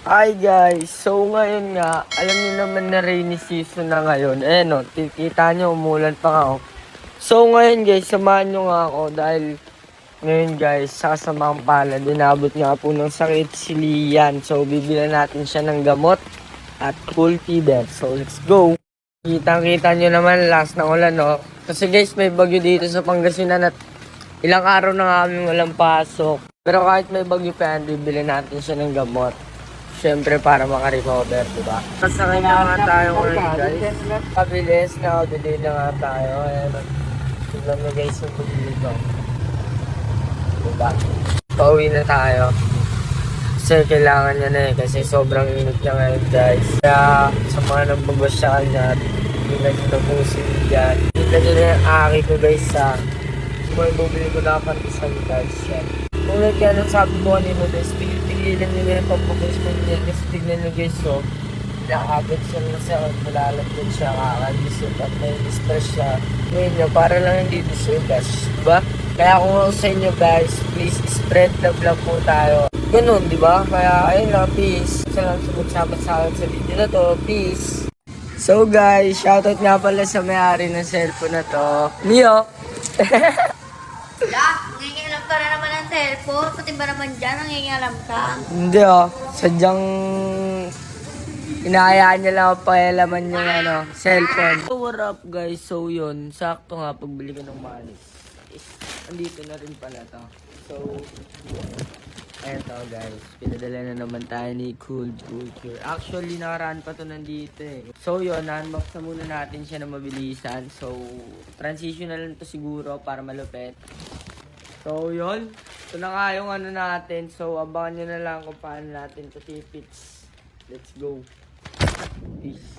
Hi guys! So ngayon nga, alam niyo naman na rainy season na ngayon. No, kita niyo umulan pa nga oh. So ngayon guys, samahan niyo nga ako dahil ngayon guys, sa kasamang palad, inabot nga po ng sakit si Lian. So bibilan natin siya ng gamot at cool fever. So let's go! Kitang-kita niyo naman last ng ulan no. Kasi guys, may bagyo dito sa Pangasinan at ilang araw na nga kami walang pasok. Pero kahit may bagyo pa yan, bibili natin siya ng gamot. Siyempre para makarecover, diba? Masakay na nga tayo ngayon guys. Pabilis, nakabili na nga tayo. Ayan, tignan mo guys yung pagili ko. Diba? Pauwi na tayo. Kasi kailangan niya na kasi sobrang init niya ngayon guys. Kaya sa mga nagbabasya kanya, tignan nyo na po yan. Tignan nyo na yung aki ko guys sa may bubili ko na pandesal guys. Yan. Kung kaya nung sabi ko kanino guys, tigilan nyo na yung pagpupush ko niya. Kasi tignan nyo guys so, nakakabit siya na siya, malalagyan siya, kakalisot at may distress siya. Ngayon nyo, para lang hindi disugas, diba? Kaya kung sa inyo guys, please spread love lang po tayo. Ganun, diba? Kaya ayun lang, peace. Salamat sa magsabat sa akin sa video na to, peace. So guys, shoutout nga pala sa may-ari ng cellphone na to. Mio! Nangingialam ka na naman ng cellphone. Pati ba naman dyan, nangingialam ka? Hindi sadyang inahayaan niya lang ako pakialaman yung cellphone. So what up guys, so yun, sakto nga pagbili ko ng manis. Andito na rin pala to. So, eto guys, pinadala na naman tayo ni Cool Culture. Actually, nakaraan pa to nandito eh. So yun, na-unbox na muna natin siya na mabilisan. So, transitional lang to siguro para malupit. So yun, ito na nga yung ano natin. So abangan nyo na lang kung paano natin ito tipits. Let's go. Peace.